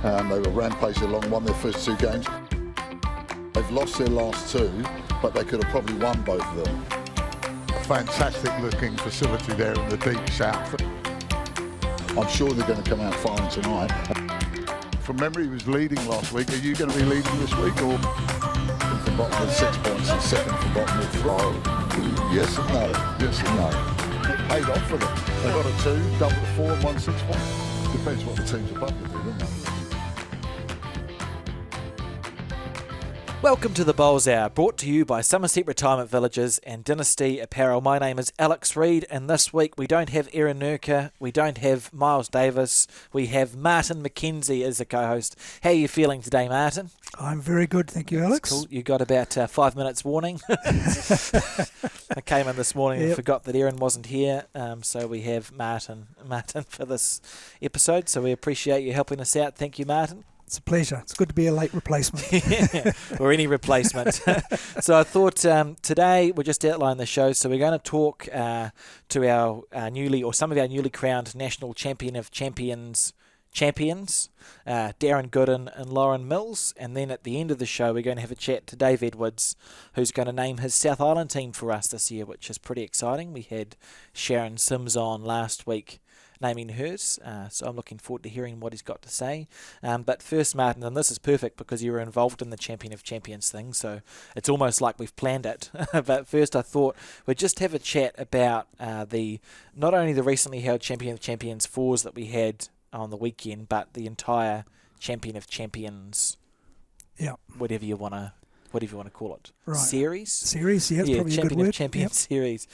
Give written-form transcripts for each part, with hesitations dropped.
They were rampaging along, won their first 2 games. They've lost their last 2, but they could have probably won both of them. A fantastic looking facility there in the deep south. I'm sure they're going to come out firing tonight. From memory, he was leading last week. Are you going to be leading this week, or? From bottom with 6 points and second from bottom with 3. Yes and no. Yes and no. It paid off for them. They got a 2, doubled a 4 and won 6 points. Depends what the teams above them do, doesn't it? Welcome to the Bowls Hour, brought to you by Somerset Retirement Villages and Dynasty Apparel. My name is Alex Reid, and this week we don't have Erin Nurka, we don't have Miles Davis, we have Martin McKenzie as the co-host. How are you feeling today, Martin? I'm very good, thank you, Alex. That's cool. You got about 5 minutes warning. I came in this morning and forgot that Erin wasn't here, so we have Martin for this episode, so we appreciate you helping us out. Thank you, Martin. It's a pleasure. It's good to be a late replacement. Yeah, or any replacement. So I thought today we'll just outline the show. So we're going to talk to our some of our newly crowned National Champion of Champions, Darren Goodin and Lauren Mills. And then at the end of the show, we're going to have a chat to Dave Edwards, who's going to name his South Island team for us this year, which is pretty exciting. We had Sharon Sims on last week naming hers, so I'm looking forward to hearing what he's got to say. But first, Martin, and this is perfect because you were involved in the Champion of Champions thing, so it's almost like we've planned it. But first I thought we'd just have a chat about not only the recently held Champion of Champions 4s that we had on the weekend, but the entire Champion of Champions, whatever you want to call it. Right. Series, yeah, it's probably a good word. Champion of Champions series.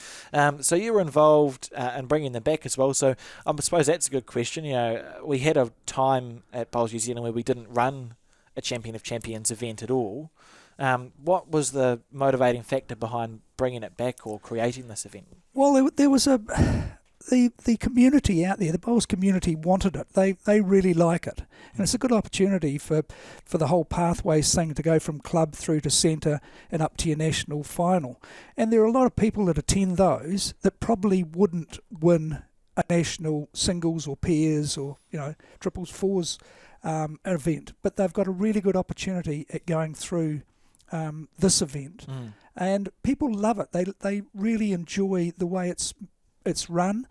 So you were involved in bringing them back as well. So I suppose that's a good question. You know, we had a time at Bowls New Zealand where we didn't run a Champion of Champions event at all. What was the motivating factor behind bringing it back or creating this event? Well, there was the community out there, the bowls community wanted it. They really like it. And it's a good opportunity for the whole pathways thing to go from club through to centre and up to your national final. And there are a lot of people that attend those that probably wouldn't win a national singles or pairs or, triples, fours event. But they've got a really good opportunity at going through this event. And people love it. They really enjoy the way it's run.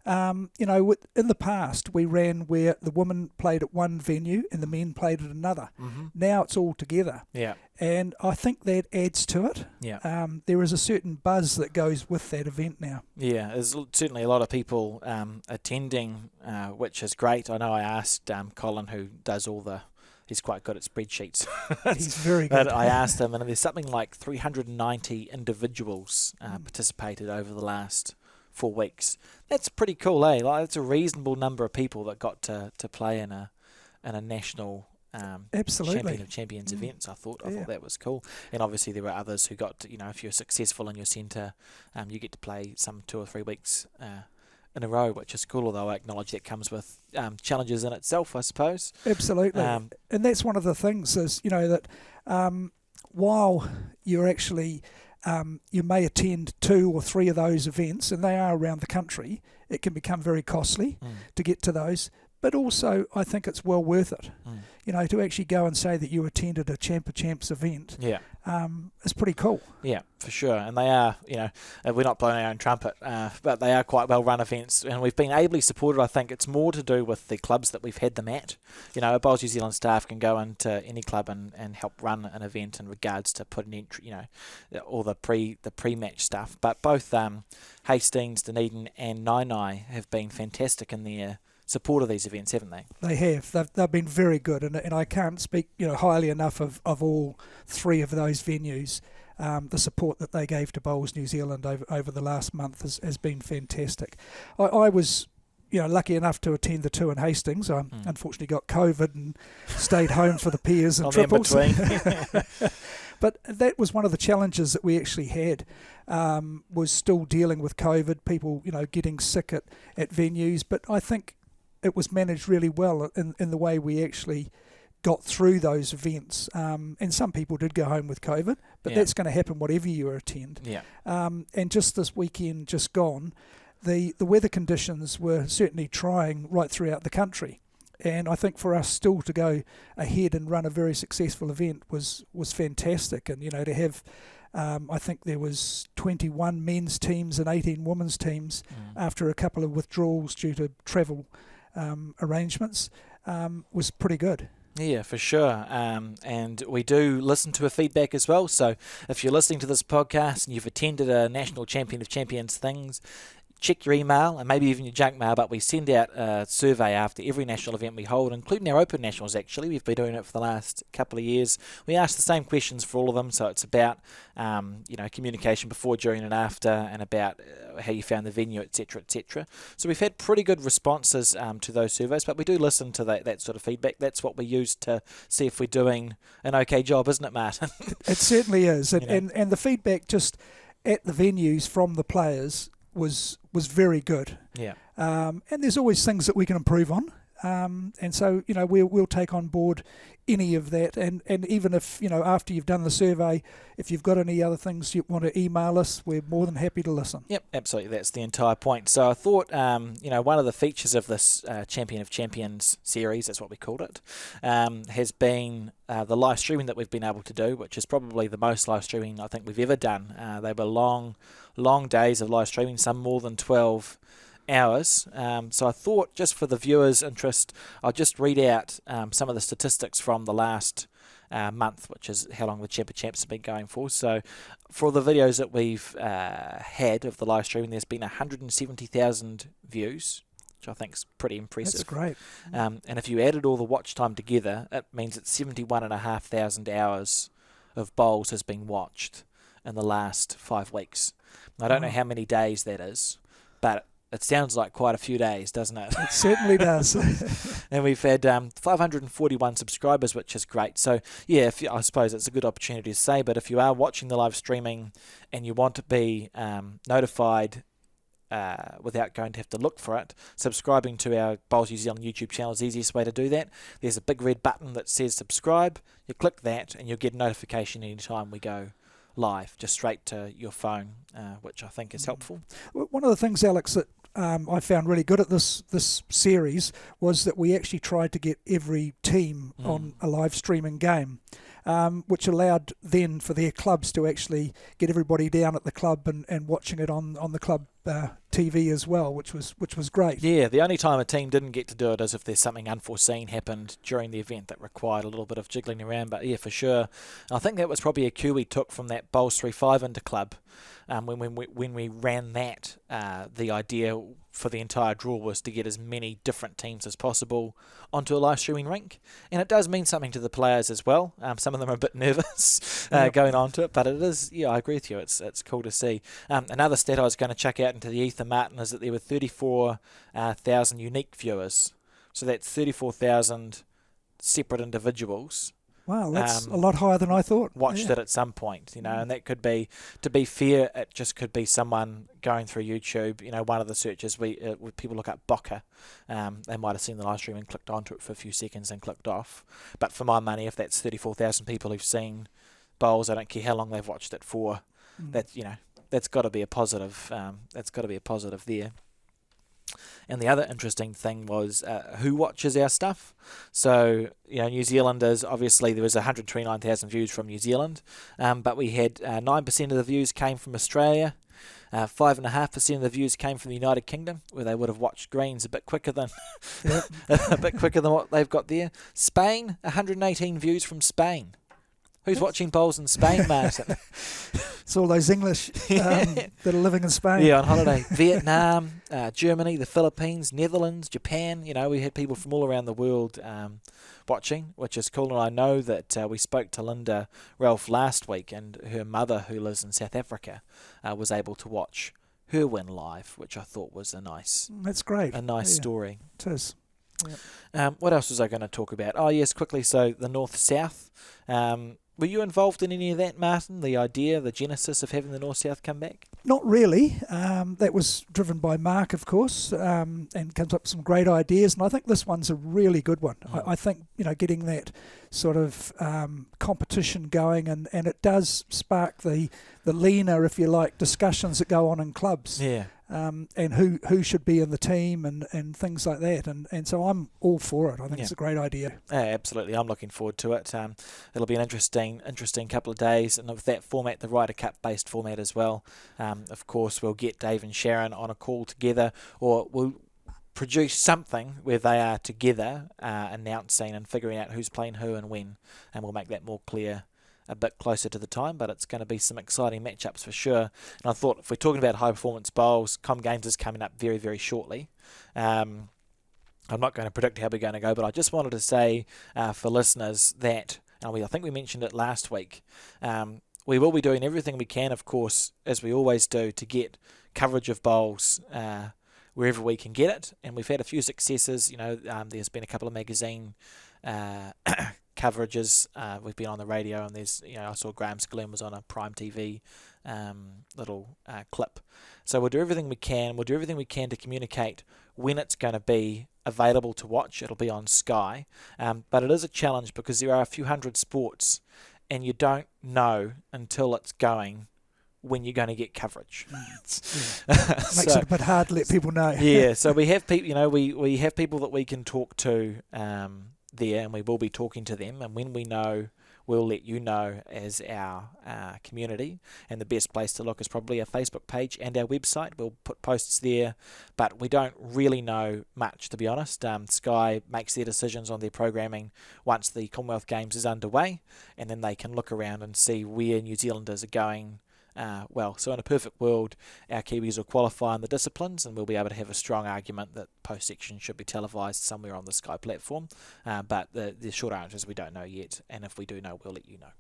In the past we ran where the women played at one venue and the men played at another. Now it's all together. Yeah. And I think that adds to it. Yeah. There is a certain buzz that goes with that event now. Yeah, there's certainly a lot of people attending, which is great. I know I asked Colin, who does he's quite good at spreadsheets. He's very good. But I asked him, and there's something like 390 individuals participated over the last 4 weeks. That's pretty cool, eh? Like, it's a reasonable number of people that got to play in a national Champion of Champions events. I thought that was cool. And obviously there were others who got to, if you're successful in your centre, you get to play some 2 or 3 weeks in a row, which is cool, although I acknowledge that comes with challenges in itself, I suppose. Absolutely. And that's one of the things is, that while you're actually you may attend 2 or 3 of those events, and they are around the country, it can become very costly to get to those. But also, I think it's well worth it. To actually go and say that you attended a Champ of Champs event. Yeah, it's pretty cool. Yeah, for sure. And they are, we're not blowing our own trumpet, but they are quite well run events, and we've been ably supported. I think it's more to do with the clubs that we've had them at. A Bowls New Zealand staff can go into any club and help run an event in regards to put an entry, all the pre-match stuff. But both Hastings, Dunedin, and Nainai have been fantastic in their support of these events, haven't they? They have. They've been very good, and I can't speak highly enough of all 3 of those venues. The support that they gave to Bowls New Zealand over the last month has been fantastic. I was lucky enough to attend the 2 in Hastings. I unfortunately got COVID and stayed home for the pairs and triples. But that was one of the challenges that we actually had, was still dealing with COVID, people getting sick at venues. But I think it was managed really well in the way we actually got through those events. And some people did go home with COVID, but that's going to happen whatever you attend. Yeah. And just this weekend just gone, the weather conditions were certainly trying right throughout the country. And I think for us still to go ahead and run a very successful event was fantastic. And, to have, I think there was 21 men's teams and 18 women's teams after a couple of withdrawals due to travel arrangements was pretty good. Yeah, for sure. And we do listen to a feedback as well. So if you're listening to this podcast and you've attended a National Champion of Champions things, check your email and maybe even your junk mail, but we send out a survey after every national event we hold, including our Open Nationals actually. We've been doing it for the last couple of years. We ask the same questions for all of them, so it's about communication before, during and after, and about how you found the venue, etc., etc. So we've had pretty good responses to those surveys, but we do listen to that sort of feedback. That's what we use to see if we're doing an okay job, isn't it, Martin? It certainly is. And the feedback just at the venues from the players was very good. Yeah. And there's always things that we can improve on. And so, we'll take on board any of that. And even if, after you've done the survey, if you've got any other things you want to email us, we're more than happy to listen. Yep, absolutely. That's the entire point. So I thought, one of the features of this Champion of Champions series, that's what we called it, has been the live streaming that we've been able to do, which is probably the most live streaming I think we've ever done. They were long days of live streaming, some more than 12 hours. So I thought, just for the viewers' interest, I'll just read out some of the statistics from the last month, which is how long the Champ of Champs have been going for. So for the videos that we've had of the live streaming, there's been 170,000 views, which I think is pretty impressive. That's great. And if you added all the watch time together, it means that 71,500 hours of bowls has been watched in the last 5 weeks. I don't know how many days that is, but it sounds like quite a few days, doesn't it? It certainly does. And we've had 541 subscribers, which is great. So, yeah, I suppose it's a good opportunity to say, but if you are watching the live streaming and you want to be notified without going to have to look for it, subscribing to our Bowls New Zealand YouTube channel is the easiest way to do that. There's a big red button that says subscribe. You click that and you'll get a notification anytime we go live, just straight to your phone, which I think is helpful. One of the things, Alex, that I found really good at this series was that we actually tried to get every team on a live streaming game, which allowed then for their clubs to actually get everybody down at the club and watching it on the club TV as well, which was great. Yeah, the only time a team didn't get to do it is if there's something unforeseen happened during the event that required a little bit of jiggling around. But yeah, for sure, I think that was probably a cue we took from that Bowls 3-5 into club. When we ran that, the idea for the entire draw was to get as many different teams as possible onto a live streaming rink, and it does mean something to the players as well. Some of them are a bit nervous going onto it, but it is. Yeah, I agree with you. It's cool to see. Another stat I was going to chuck out into the ether, Martin, is that there were 34,000 unique viewers. So that's 34,000 separate individuals. Wow, that's a lot higher than I thought. Watched it at some point, and that could be, to be fair, it just could be someone going through YouTube. One of the searches, when people look up Bocker, they might have seen the live stream and clicked onto it for a few seconds and clicked off. But for my money, if that's 34,000 people who've seen Bowls, I don't care how long they've watched it for. That's got to be a positive. That's got to be a positive there. And the other interesting thing was who watches our stuff. So, New Zealanders, obviously there was 129,000 views from New Zealand, but we had 9% of the views came from Australia, 5.5% of the views came from the United Kingdom, where they would have watched greens a bit quicker than what they've got there. Spain, 118 views from Spain. Who's watching Bowls in Spain, Martin? It's all those English that are living in Spain. Yeah, on holiday. Vietnam, Germany, the Philippines, Netherlands, Japan. We had people from all around the world watching, which is cool. And I know that we spoke to Linda Ralph last week, and her mother, who lives in South Africa, was able to watch her win live, which I thought was That's great. A nice story. It is. What else was I going to talk about? Oh, yes, quickly. So the North-South. Were you involved in any of that, Martin? The idea, the genesis of having the North-South come back? Not really. That was driven by Mark, of course, and comes up with some great ideas. And I think this one's a really good one. I think, getting that sort of competition going, and it does spark the leaner, if you like, discussions that go on in clubs. Yeah. and who should be in the team and things like that. And so I'm all for it. I think it's a great idea. Absolutely, I'm looking forward to it. It'll be an interesting couple of days, and with that format, the Ryder Cup based format as well. Of course, we'll get Dave and Sharon on a call together, or we'll produce something where they are together announcing and figuring out who's playing who and when, and we'll make that more clear a bit closer to the time, but it's going to be some exciting matchups for sure. And I thought if we're talking about high performance bowls, Com Games is coming up very, very shortly. I'm not going to predict how we're going to go, but I just wanted to say for listeners that, and I think we mentioned it last week, we will be doing everything we can, of course, as we always do, to get coverage of bowls wherever we can get it. And we've had a few successes. There's been a couple of magazine coverages. We've been on the radio, and there's, I saw Graham's Glen was on a Prime TV little clip. So we'll do everything we can. We'll do everything we can to communicate when it's going to be available to watch. It'll be on Sky, but it is a challenge because there are a few hundred sports, and you don't know until it's going when you're going to get coverage. Makes it a bit hard to let people know. Yeah, so we have people. We have people that we can talk to there, and we will be talking to them, and when we know, we'll let you know as our community. And the best place to look is probably our Facebook page and our website. We'll put posts there, but we don't really know much, to be honest. Sky makes their decisions on their programming once the Commonwealth Games is underway, and then they can look around and see where New Zealanders are going. So in a perfect world, our Kiwis will qualify in the disciplines, and we'll be able to have a strong argument that post-section should be televised somewhere on the Sky platform. But the short answer is we don't know yet, and if we do know, we'll let you know.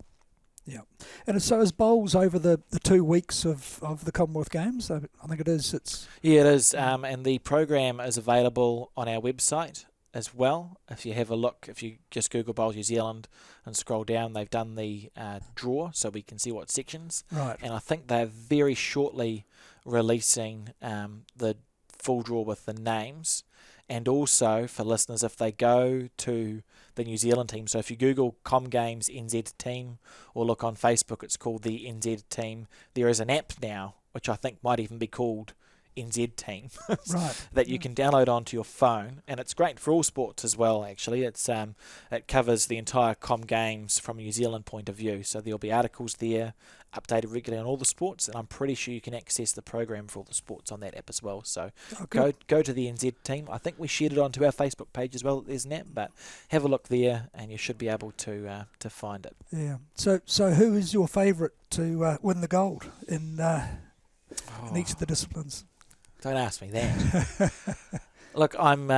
Yeah, and so is bowls over the 2 weeks of the Commonwealth Games? I think it is. Yeah, it is, and the program is available on our website as well. If you have a look, if you just Google Bowls New Zealand and scroll down, they've done the draw so we can see what sections. Right. And I think they're very shortly releasing the full draw with the names. And also for listeners, if they go to the New Zealand team, so if you Google Com Games NZ team or look on Facebook, it's called the NZ team. There is an app now, which I think might even be called NZ team right. that you can download onto your phone, and it's great for all sports as well. Actually, it covers the entire Com Games from a New Zealand point of view. So there'll be articles there, updated regularly on all the sports, and I'm pretty sure you can access the program for all the sports on that app as well. So go to the NZ team. I think we shared it onto our Facebook page as well. There's an app, but have a look there, and you should be able to find it. Yeah. So who is your favourite to win the gold in each of the disciplines? Don't ask me that. Look, I'm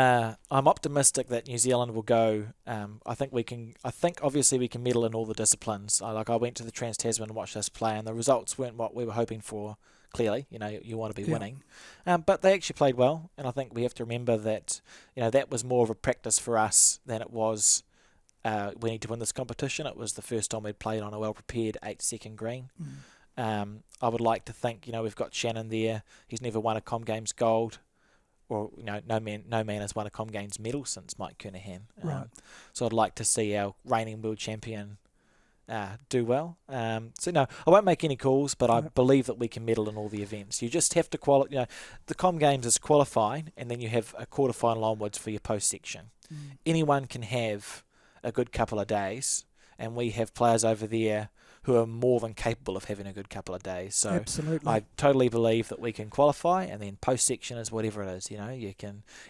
optimistic that New Zealand will go. I think obviously we can medal in all the disciplines. I went to the Trans-Tasman and watched us play, and the results weren't what we were hoping for. Clearly, you want to be winning, but they actually played well, and I think we have to remember that that was more of a practice for us than it was. We need to win this competition. It was the first time we'd played on a well-prepared 8-second green. I would like to think, we've got Shannon there. He's never won a Com Games gold, or no man has won a Com Games medal since Mike Kernahan. Right. So I'd like to see our reigning world champion do well. I won't make any calls, but I believe that we can medal in all the events. You just have to qualify. The Com Games is qualifying, and then you have a quarterfinal onwards for your post section. Anyone can have a good couple of days, and we have players over there who are more than capable of having a good couple of days. So absolutely. I totally believe that we can qualify, and then post section is whatever it is.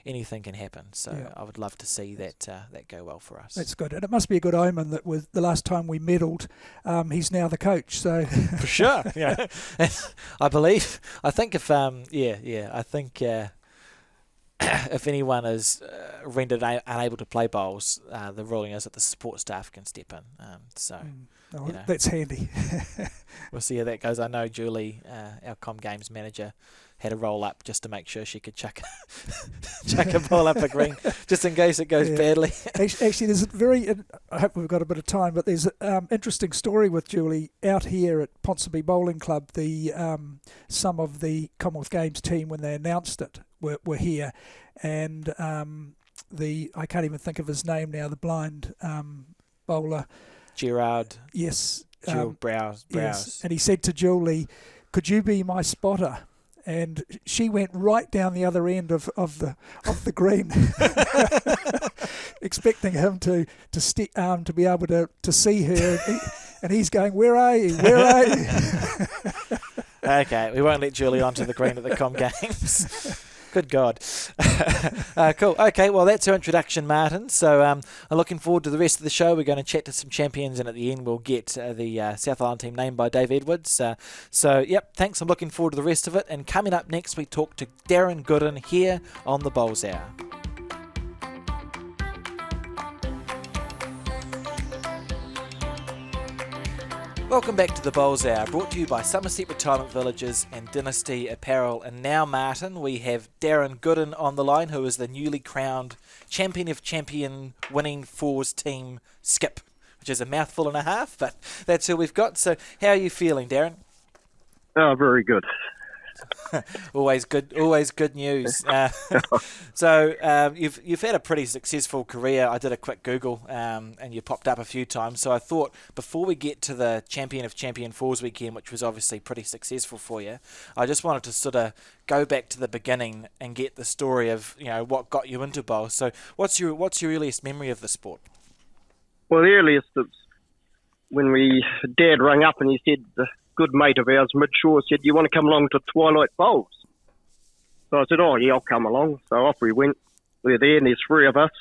Anything can happen. So I would love to see that go well for us. That's good, and it must be a good omen that with the last time we medalled, he's now the coach. So for sure, I think if anyone is rendered unable to play bowls, the ruling is that the support staff can step in. That's handy. We'll see how that goes. I know Julie, our Com Games manager, had a roll up just to make sure she could chuck a ball up a green, just in case it goes badly. Actually, there's I hope we've got a bit of time, but there's an interesting story with Julie out here at Ponsonby Bowling Club. Some of the Commonwealth Games team, when they announced it, were here, and I can't even think of his name now, the blind bowler. Gerard. Yes. Gerald Browse. Yes. And he said to Julie, "Could you be my spotter?" and she went right down the other end of the green, expecting him to be able to see her, and he's going, "Where are you? Where are you?" Okay, we won't let Julie onto the green at the Com Games. Good God. Cool. Okay, well, that's our introduction, Martin. So I'm looking forward to the rest of the show. We're going to chat to some champions, and at the end we'll get the South Island team named by Dave Edwards. Yep, thanks. I'm looking forward to the rest of it. And coming up next, we talk to Darren Goodin here on the Bowls Hour. Welcome back to the Bowls Hour, brought to you by Somerset Retirement Villages and Dynasty Apparel. And now, Martin, we have Darren Goodin on the line, who is the newly crowned Champion of Champion winning fours team skip, which is a mouthful and a half, but that's who we've got. So how are you feeling, Darren? Oh, very good. Always good news. You've had a pretty successful career. I did a quick Google, and you popped up a few times. So I thought before we get to the Champion of Champion Fours weekend, which was obviously pretty successful for you, I just wanted to sort of go back to the beginning and get the story of what got you into bowls. So what's your earliest memory of the sport? Well, the earliest was when Dad rang up and he said, a good mate of ours, Midshaw, said, "You want to come along to Twilight Bowls?" So I said, "Oh, yeah, I'll come along." So off we went. We're there and there's three of us.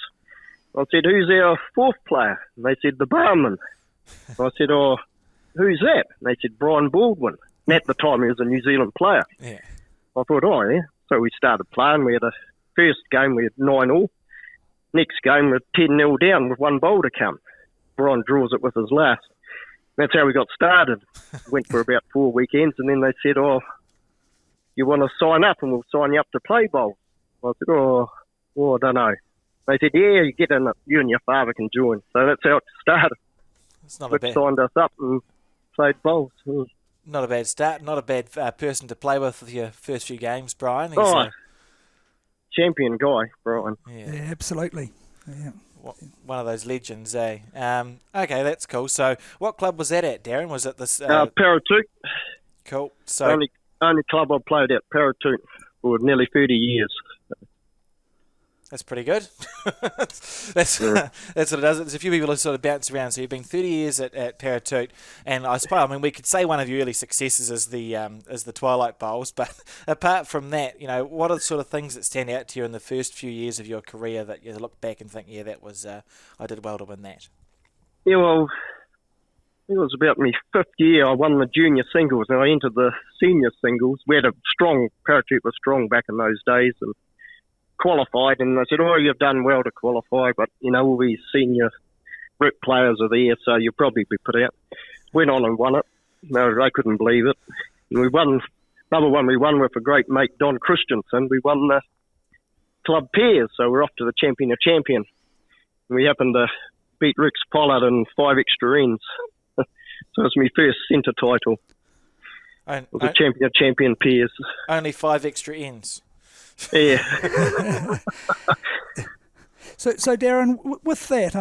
I said, "Who's our fourth player?" And they said, "The barman." So I said, "Oh, who's that?" And they said, "Brian Baldwin." And at the time he was a New Zealand player. Yeah. I thought, oh, yeah. So we started playing. We had a first game, we had 9-all. Next game, we're 10-0 down with one bowl to come. Brian draws it with his last. That's how we got started. Went for about 4 weekends, and then they said, "Oh, you want to sign up, and we'll sign you up to play bowl." I said, "Oh, I don't know." They said, "Yeah, you get in it. You and your father can join." So that's how it started. It's not Which signed us up and played bowls. not a bad start. Not a bad person to play with your first few games, Brian. He's champion guy, Brian. Yeah, absolutely. Yeah. One of those legends, eh? Okay, that's cool. So, what club was that at, Darren? Was it this? Paratoot. Cool. So, only club I played at, Paratoot, for nearly 30 years. That's pretty good. that's what it does. There's a few people who sort of bounce around. So you've been 30 years at Paratoot, and I suppose we could say one of your early successes is the Twilight Bowls. But apart from that, what are the sort of things that stand out to you in the first few years of your career that you look back and think, yeah, that was I did well to win that? Yeah, well, it was about my 5th year. I won the junior singles, and I entered the senior singles. We had Paratoot was strong back in those days, and qualified, and I said, "Oh, you've done well to qualify, but all these senior rep players are there, so you'll probably be put out." Went on and won it. No, I couldn't believe it. And we won another one. We won with a great mate, Don Christensen. We won the club pairs, so we're off to the Champion of Champion. And we happened to beat Rex Pollard in 5 extra ends. So it was my first centre title. It was the Champion of Champion pairs. Only 5 extra ends. Yeah. So Darren, with that,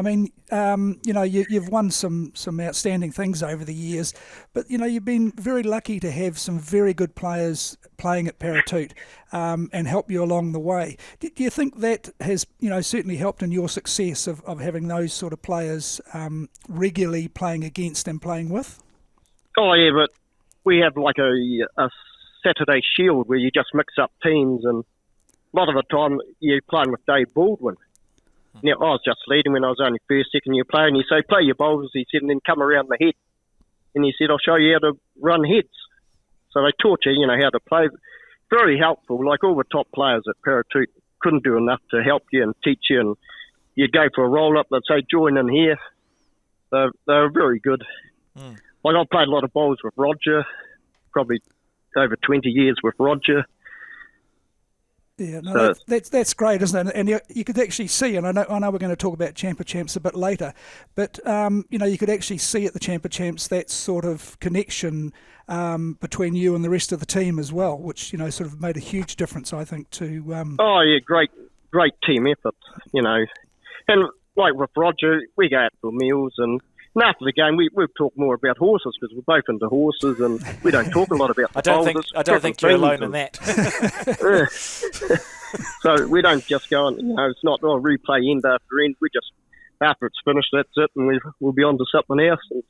you've won some outstanding things over the years, but you've been very lucky to have some very good players playing at Paratoot and help you along the way. Do you think that has certainly helped in your success of having those sort of players regularly playing against and playing with? Oh yeah, but we have like a Saturday Shield where you just mix up teams, and a lot of the time you're playing with Dave Baldwin. Now, I was just leading when I was only first, second year player, and he said, "Play your bowls," he said, "and then come around the head." And he said, "I'll show you how to run heads." So they taught you, how to play. Very helpful. Like all the top players at Paratoot couldn't do enough to help you and teach you. And you'd go for a roll-up, they'd say, "Join in here." They were very good. Like I played a lot of bowls with Roger, probably over 20 years with Roger. Yeah, no, that's great, isn't it? And you could actually see, and I know we're going to talk about Champa Champs a bit later, but you could actually see at the Champa Champs that sort of connection between you and the rest of the team as well, which sort of made a huge difference, I think, to. Oh yeah, great team effort, and like with Roger, we go out for meals, and And after the game, we've talked more about horses because we're both into horses, and we don't talk a lot about the I don't think you're alone in that. So we don't just go on, it's not replay end after end. We just, after it's finished, that's it, and we'll be on to something else. And,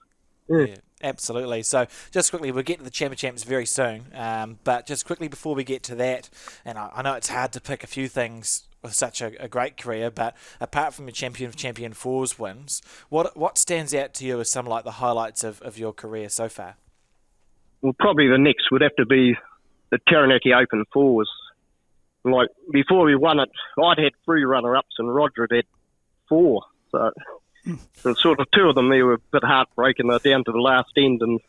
Yeah, absolutely. So just quickly, we'll get to the Champs very soon. But just quickly before we get to that, and I know it's hard to pick a few things with such a great career, but apart from your Champion Fours wins, what stands out to you as some like the highlights of your career so far? Well, probably the next would have to be the Taranaki Open Fours. Like, before we won it, I'd had 3 runner-ups and Roger had 4. So sort of 2 of them, they were a bit heartbreaking. They're down to the last end, and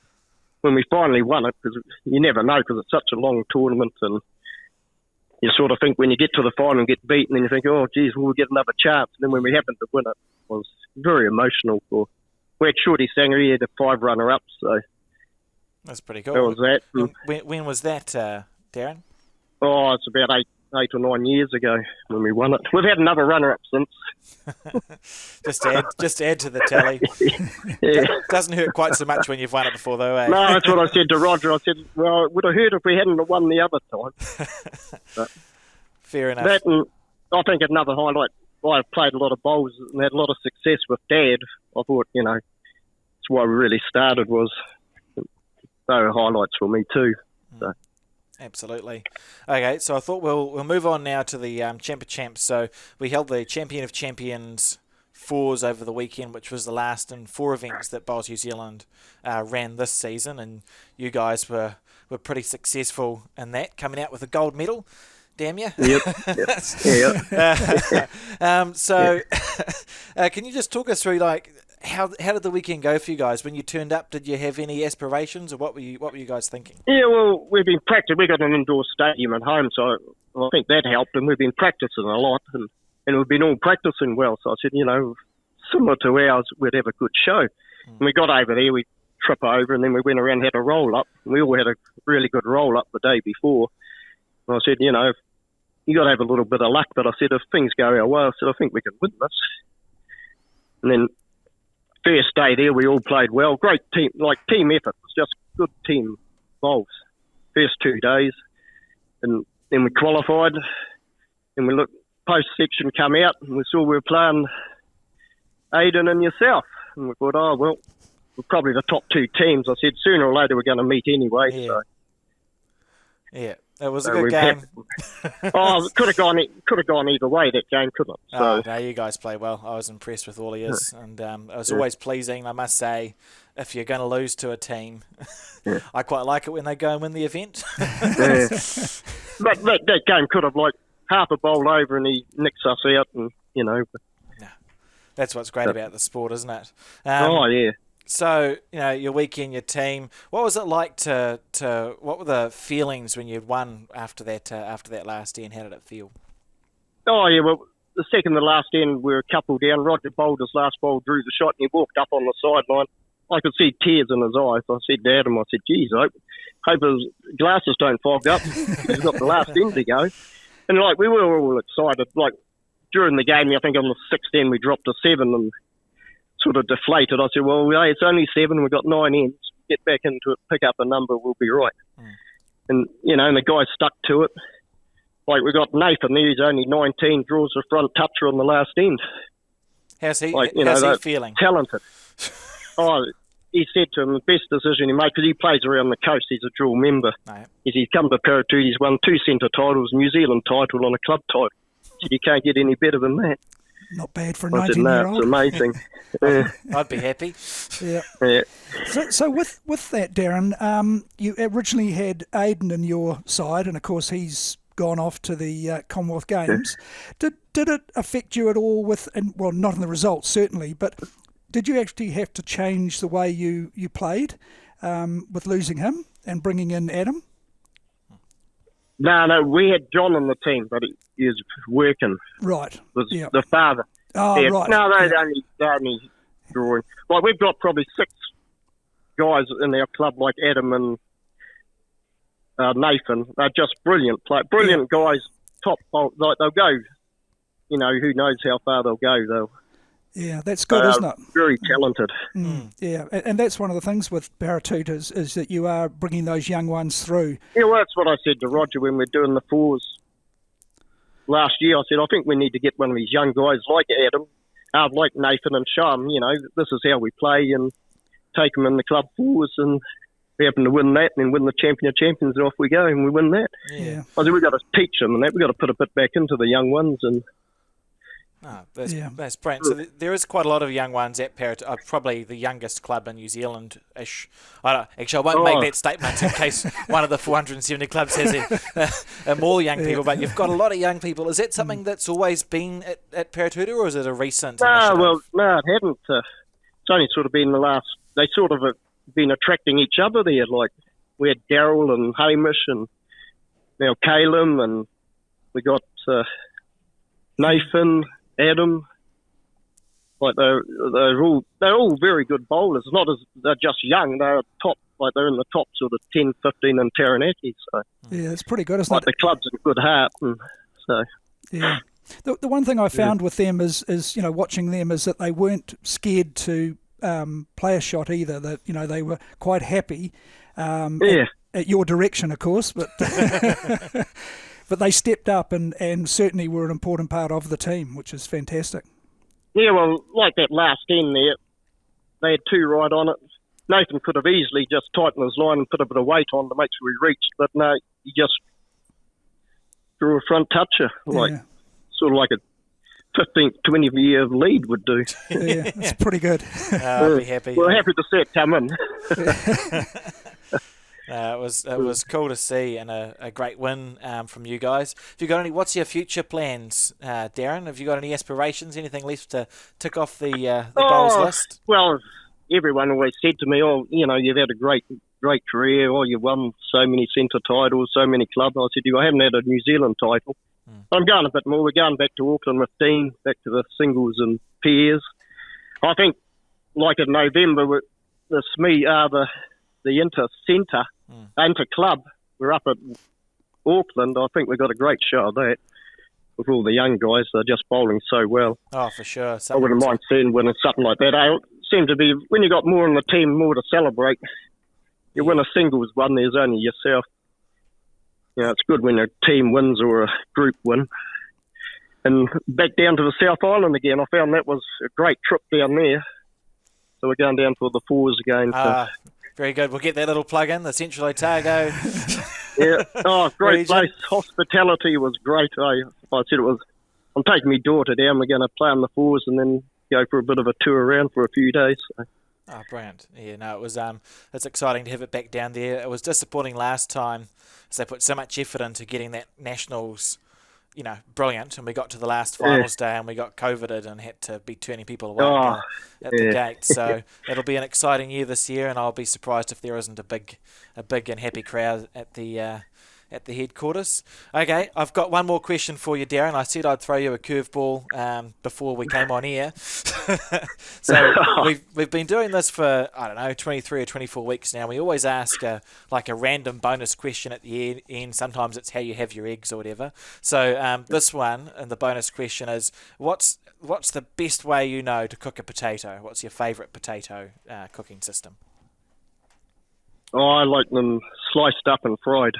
when we finally won it, because you never know, because it's such a long tournament, and you sort of think when you get to the final and get beaten, then you think, oh, geez, we'll get another chance. And then when we happened to win it was very emotional. We had Shorty Sanger, he had 5 runner-ups, so that's pretty cool. that was that. When was that, Darren? Oh, it's about 8 or 9 years ago when we won it. We've had another runner-up since. just add to the tally. Yeah. Doesn't hurt quite so much when you've won it before, though, eh? No, that's what I said to Roger. I said, well, it would have hurt if we hadn't won the other time. But fair enough. That, and I think another highlight, I played a lot of bowls and had a lot of success with Dad. I thought, that's why we really started, was they were highlights for me too. So. Absolutely. Okay, so I thought we'll move on now to the Champs. So we held the Champion of Champions Fours over the weekend, which was the last in 4 events that Bowls New Zealand ran this season, and you guys were pretty successful in that, coming out with a gold medal. Damn you. Yep. So can you just talk us through, like, how did the weekend go for you guys? When you turned up, did you have any aspirations, or what were you guys thinking? Yeah, well, we've been practicing. We got an indoor stadium at home, so I think that helped, and we've been practicing a lot, and we've been all practicing well. So I said, similar to ours, we'd have a good show. And we got over there, we trip over, and then we went around and had a roll-up. We all had a really good roll-up the day before. And I said, you got to have a little bit of luck, but I said, if things go our way, I said, I think we can win this. And then first day there, we all played well. Great team effort. It was just good team bowls. First 2 days. And then we qualified, and we looked, post-section come out, and we saw we were playing Aiden and yourself. And we thought, oh, well, we're probably the top 2 teams. I said, sooner or later we're going to meet anyway. Yeah. So. Yeah, it was a good game. It could have gone either way, that game, couldn't it? So. No, you guys played well. I was impressed with all of yours, and it was always pleasing, I must say, if you're going to lose to a team. I quite like it when they go and win the event. Yeah. But that game could have, half a bowl over and he nicks us out, and, No, that's what's great about the sport, isn't it? Yeah. So, your weekend, your team, what was it like what were the feelings when you'd won after that last end? How did it feel? Oh, yeah, well, the second to last end, we were a couple down. Roger bowled his last bowl, drew the shot, and he walked up on the sideline. I could see tears in his eyes. I said to Adam, geez, I hope his glasses don't fog up. He's got the last end to go. And, we were all excited. During the game, I think on the 6th end, we dropped to 7 and sort of deflated. I said, well, it's only 7, we've got 9 ends. Get back into it, pick up a number, we'll be right. And, and the guys stuck to it. We got Nathan there, he's only 19, draws the front toucher on the last end. How's he feeling? Talented. He said to him, the best decision he made, because he plays around the coast, he's a dual member. No. He's come to Paratude, he's won 2 centre titles, New Zealand title on a club title. You can't get any better than that. Not bad for a I said, 19-year-old. it's amazing. I'd be happy. Yeah. So with that, Darren, you originally had Aiden in your side, and of course he's gone off to the Commonwealth Games. Did it affect you at all well, not in the results certainly, but did you actually have to change the way you played with losing him and bringing in Adam? No, we had John on the team, but he was working. Right. Was the father. Oh, yeah. Right. No, they're only drawing. We've got probably 6 guys in our club, like Adam and Nathan. They're just brilliant guys, top. They'll go, who knows how far they'll go, though. Yeah, that's good, isn't it? Very talented. Yeah, and that's one of the things with Parratuta is that you are bringing those young ones through. Yeah, well, that's what I said to Roger when we're doing the fours last year. I said, I think we need to get one of these young guys like Adam, like Nathan, and show them, this is how we play, and take them in the club fours, and we happen to win that, and then win the champion of champions, and off we go, and we win that. Yeah. I said, we've got to teach them, and that we've got to put a bit back into the young ones, and that's brilliant. So there is quite a lot of young ones at Parratuta. Probably the youngest club in New Zealand-ish. I won't make that statement in case one of the 470 clubs has more young people, but you've got a lot of young people. Is that something that's always been at Parratuta, or is it a recent initiative? No, it hadn't. It's only sort of been the last... They sort of have been attracting each other there. Like, we had Daryl and Hamish and now Caleb, and we got Nathan, Adam. Like, they're all very good bowlers. It's not as they're just young. They're top, like they're in the top sort of 10, 15 in Taranaki. So yeah, it's pretty good, isn't it? The club's in good heart, and so yeah. The one thing I found with them is watching them is that they weren't scared to play a shot either. That they were quite happy at your direction, of course, but but they stepped up and certainly were an important part of the team, which is fantastic. Yeah, well, like that last end there, they had two right on it. Nathan could have easily just tightened his line and put a bit of weight on to make sure he reached, but no, he just threw a front toucher, sort of like a 15th, 20th year lead would do. Yeah, it's pretty good. I'll be happy. We're happy to see it come in. It was cool to see, and a great win from you guys. What's your future plans, Darren? Have you got any aspirations? Anything left to tick off the bowls list? Well, everyone always said to me, you've had a great career. You've won so many centre titles, so many clubs. I said to you, I haven't had a New Zealand title. I'm going a bit more. We're going back to Auckland with Dean, back to the singles and pairs. I think, like in November, the inter-centre, inter-club, we're up at Auckland. I think we've got a great show of that with all the young guys. They're just bowling so well. Oh, for sure. I wouldn't mind seeing winning something like that. I seem to be, when you got more in the team, more to celebrate. You win a singles one, there's only yourself. It's good when a team wins or a group win. And back down to the South Island again. I found that was a great trip down there. So we're going down for the fours again. Very good. We'll get that little plug in, the Central Otago. Yeah. Oh, great place. Hospitality was great. I said I'm taking my daughter down. We're going to play on the fours and then go for a bit of a tour around for a few days. So. Oh, brilliant. Yeah, no, it was it's exciting to have it back down there. It was disappointing last time, as they put so much effort into getting that Nationals, brilliant, and we got to the last finals day and we got COVIDed and had to be turning people away at the gate. So it'll be an exciting year this year, and I'll be surprised if there isn't a big and happy crowd at the headquarters. Okay, I've got one more question for you, Darren. I said I'd throw you a curveball before we came on air. So we've been doing this for, 23 or 24 weeks now. We always ask a random bonus question at the end. Sometimes it's how you have your eggs or whatever. So this one, and the bonus question is, what's the best way to cook a potato? What's your favourite potato cooking system? Oh, I like them sliced up and fried.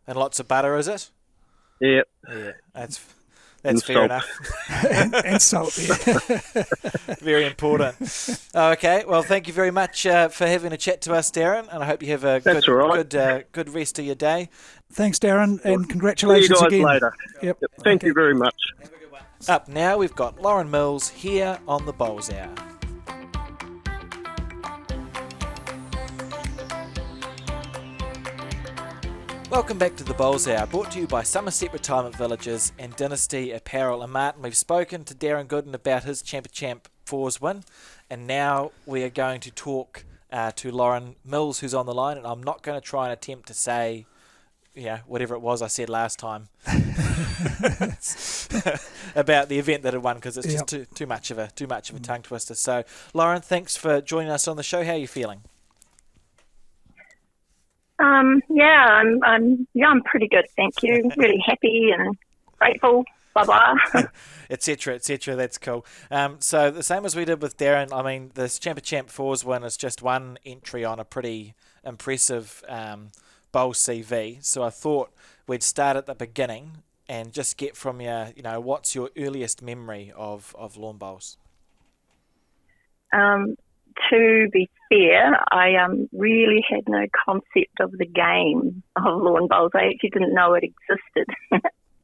And lots of butter, is it? Yeah. Yeah, that's fair enough. and salt, yeah. Very important. Okay, well, thank you very much for having a chat to us, Darren, and I hope you have a good rest of your day. Thanks, Darren, and congratulations See you guys again. later. Yep. Thank you very much. Have a good one. Up now, we've got Lauren Mills here on the Bowls Hour. Welcome back to the Bowls Hour, brought to you by Somerset Retirement Villages and Dynasty Apparel. And Martin, we've spoken to Darren Goodin about his Champ Fours win, and now we are going to talk to Lauren Mills, who's on the line, and I'm not going to try and attempt to say, whatever it was I said last time about the event that had won, because it's just too much of a tongue twister. So, Lauren, thanks for joining us on the show. How are you feeling? I'm pretty good, thank you. Really happy and grateful. bye-bye. etc., etc. That's cool. So the same as we did with Darren, I mean, this Champ 4's win is just one entry on a pretty impressive bowl CV. So I thought we'd start at the beginning and just get from you, what's your earliest memory of lawn bowls? To be fair, I really had no concept of the game of lawn bowls. I actually didn't know it existed.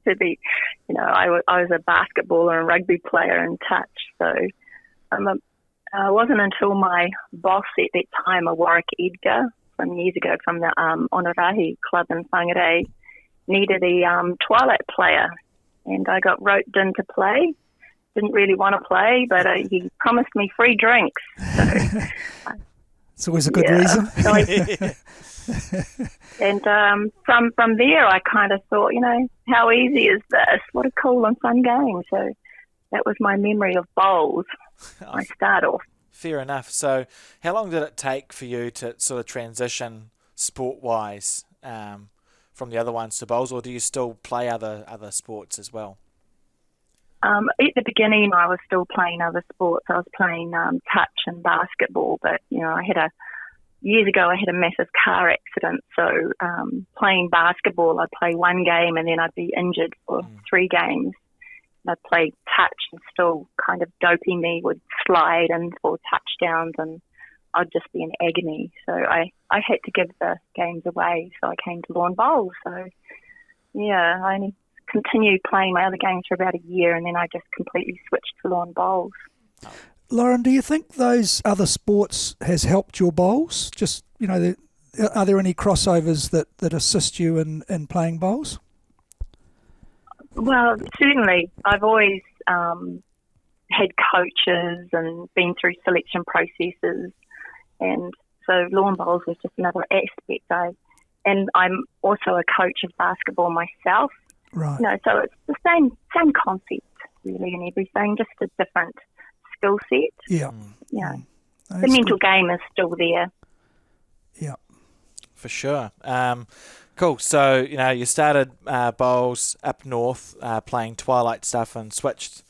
I was a basketballer and rugby player in touch. So it wasn't until my boss at that time, a Warwick Edgar, some years ago from the Onarahi Club in Whangarei, needed a twilight player, and I got roped in to play. Didn't really want to play, but he promised me free drinks. So, it's always a good reason. And from there, I kind of thought, how easy is this? What a cool and fun game. So that was my memory of bowls. I start off. Fair enough. So how long did it take for you to sort of transition sport-wise from the other ones to bowls, or do you still play other sports as well? At the beginning, I was still playing other sports. I was playing touch and basketball, but years ago I had a massive car accident. So playing basketball, I'd play one game and then I'd be injured for 3 games. I'd play touch and still kind of doping me would slide in for touchdowns, and I'd just be in agony. So I had to give the games away. So I came to lawn bowls. So yeah, I only continued playing my other games for about a year, and then I just completely switched to lawn bowls. Lauren, do you think those other sports has helped your bowls? Just, are there any crossovers that assist you in playing bowls? Well, certainly. I've always had coaches and been through selection processes, and so lawn bowls was just another aspect. And I'm also a coach of basketball myself. Right. So it's the same concept really and everything, just a different skill set. Yeah. Yeah. The mental game is still there. Yeah. For sure. Cool. So, you started bowls up north playing twilight stuff and switched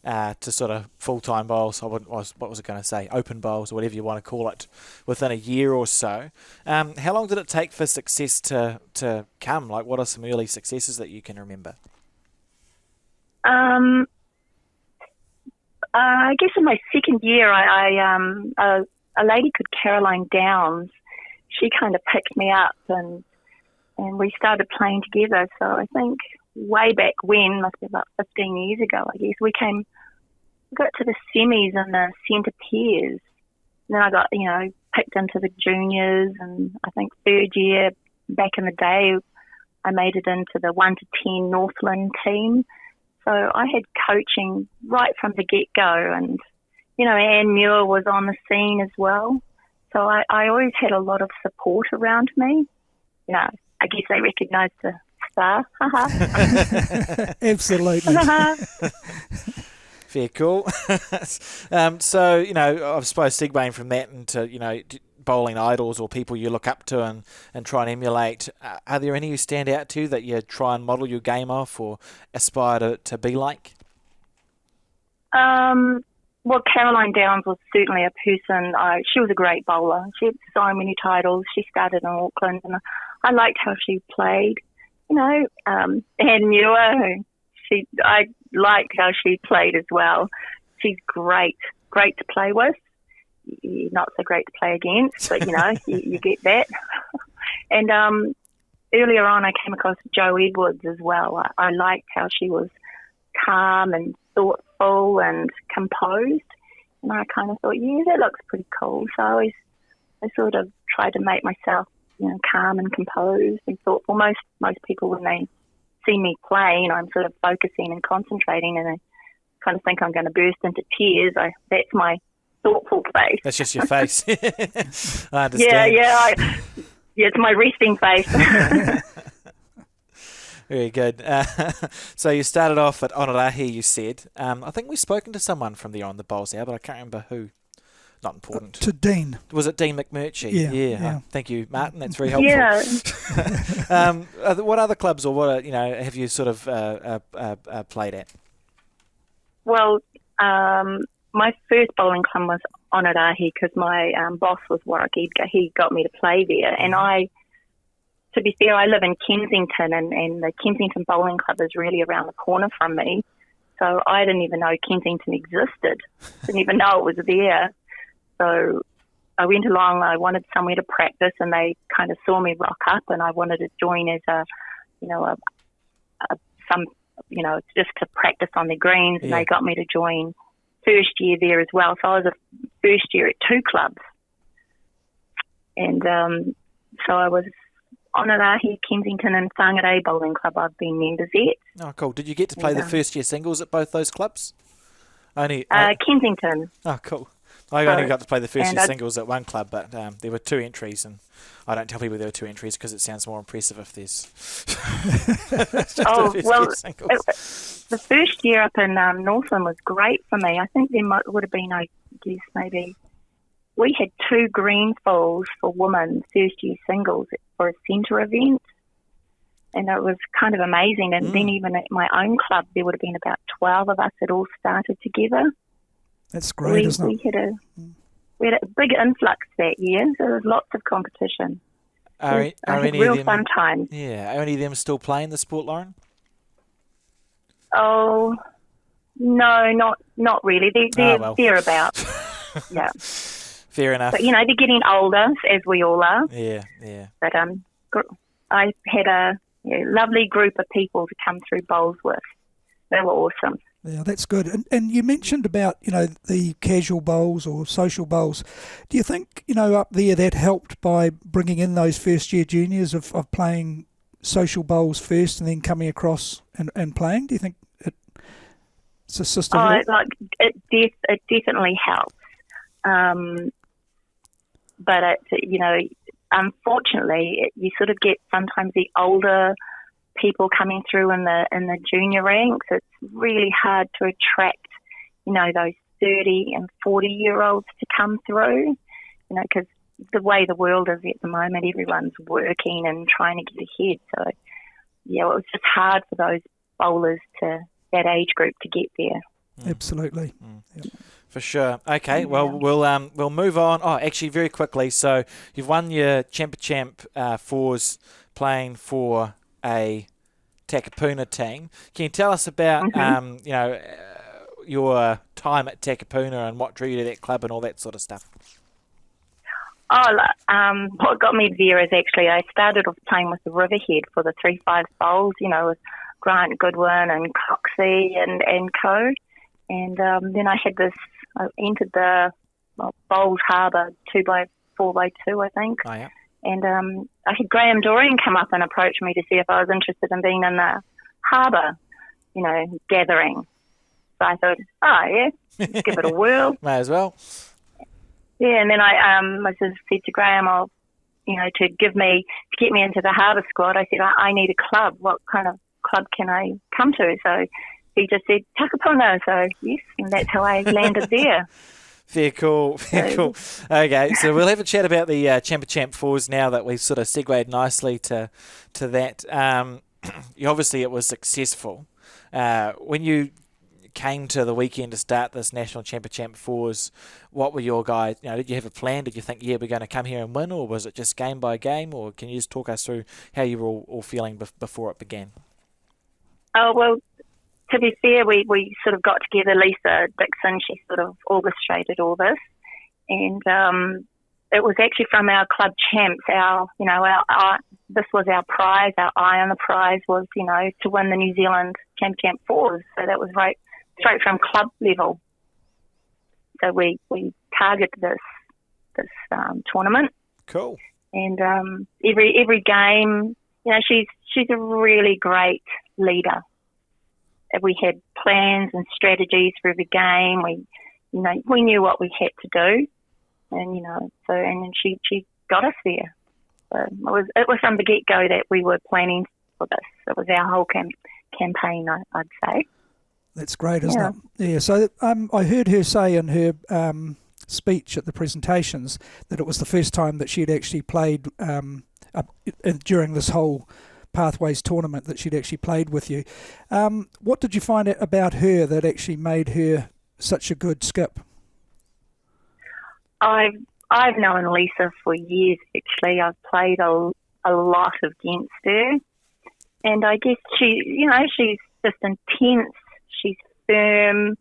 to sort of full-time bowls. What was I going to say? Open bowls, or whatever you want to call it, within a year or so. How long did it take for success to come? Like, what are some early successes that you can remember? I guess in my second year, a lady called Caroline Downs, she kind of picked me up and we started playing together. So I think way back when, must be about 15 years ago, I guess, we got to the semis and the centre pairs. And then I got, picked into the juniors, and I think third year, back in the day, I made it into the 1 to 10 Northland team. So I had coaching right from the get-go, and, Anne Muir was on the scene as well. So I always had a lot of support around me. I guess they recognised the star. Absolutely. Fair cool. So, I suppose segueing from that into, bowling idols or people you look up to and try and emulate, are there any who stand out to you that you try and model your game off or aspire to be like? Well, Caroline Downs was certainly a person. She was a great bowler. She had so many titles. She started in Auckland, and I liked how she played. Anne Muir, I liked how she played as well. She's great to play with. Not so great to play against, but you get that. And earlier on, I came across Jo Edwards as well. I liked how she was calm and thoughtful and composed, and I kind of thought, yeah, that looks pretty cool. So I sort of tried to make myself, calm and composed and thoughtful. Most people, when they see me playing, I'm sort of focusing and concentrating, and I kind of think I'm going to burst into tears. That's my thoughtful face. That's just your face. I understand. Yeah, it's my resting face. Very good. So you started off at Onarahi, you said. I think we've spoken to someone from there on the bowls now, but I can't remember who. not important. To Dean. Was it Dean McMurtry? Yeah. Thank you, Martin. That's very helpful. Yeah. What other clubs or what have you sort of played at? Well, my first bowling club was Onarahi because my boss was Warwick. He got me to play there. And to be fair, I live in Kensington and the Kensington Bowling Club is really around the corner from me. So I didn't even know Kensington existed. Didn't even know it was there. So I went along, I wanted somewhere to practice and they kind of saw me rock up and I wanted to join as just to practice on the greens and they got me to join first year there as well. So I was a first year at two clubs. And so I was Onarahi, Kensington and Whangarei Bowling Club I've been members at. Oh, cool. Did you get to play the first year singles at both those clubs? Kensington. Oh, cool. I only got to play the first year singles at one club, but there were 2 entries, and I don't tell people there were 2 entries because it sounds more impressive if there's. The first year up in Northland was great for me. I think there would have been, I guess, maybe we had 2 green falls for women first year singles for a centre event, and it was kind of amazing. And then even at my own club, there would have been about 12 of us that all started together. That's great, isn't it? We had a big influx that year. So there was lots of competition. Are any real of them, fun times. Yeah. Are any of them still playing the sport, Lauren? Oh, no, not really. They're thereabouts. Yeah. Fair enough. But, they're getting older, as we all are. Yeah. But I had a lovely group of people to come through bowls with. They were awesome. Yeah, that's good. And you mentioned about, the casual bowls or social bowls. Do you think, up there that helped by bringing in those first-year juniors of playing social bowls first and then coming across and playing? Do you think it's assisted? It definitely helps. But, unfortunately, you sort of get sometimes the older people coming through in the junior ranks. It's really hard to attract, those 30 and 40-year-olds to come through, because the way the world is at the moment, everyone's working and trying to get ahead. So, it was just hard for those bowlers that age group to get there. Absolutely. Yep. For sure. Okay, well, we'll move on. Oh, actually, very quickly. So you've won your Champ fours playing for a Takapuna team. Can you tell us about your time at Takapuna and what drew you to that club and all that sort of stuff? What got me there is actually I started off playing with the Riverhead for the 3-5 bowls, with Grant Goodwin and Coxie and co. And then I entered the Bowls Harbour 2x4x2, I think. Oh, yeah. And I had Graham Doreen come up and approach me to see if I was interested in being in the harbour, gathering. So I thought, let's give it a whirl. May as well. Yeah, and then I just said to Graham, to get me into the harbour squad, I said, I need a club. What kind of club can I come to? So he just said, Takapuna. So, yes, and that's how I landed there. Fair cool. Okay, so we'll have a chat about the Champ fours now that we've sort of segued nicely to that. Obviously, it was successful. When you came to the weekend to start this National Champ fours, what were your guys? Did you have a plan? Did you think, we're going to come here and win, or was it just game by game? Or can you just talk us through how you were all feeling before it began? Oh, well, to be fair, we sort of got together. Lisa Dixon, she sort of orchestrated all this, and it was actually from our club champs. This was our prize. Our eye on the prize was, to win the New Zealand Champ fours. So that was right straight from club level. So we targeted this tournament. Cool. And every game, she's a really great leader. We had plans and strategies for every game. We knew what we had to do, and she got us there. So it was from the get go that we were planning for this. It was our whole campaign, I'd say. That's great, isn't it? Yeah. So I heard her say in her speech at the presentations that it was the first time that she'd actually played during this whole Pathways tournament, that she'd actually played with you. What did you find about her that actually made her such a good skip? I've known Lisa for years, actually. I've played a lot against her. And I guess she's just intense. She's firm.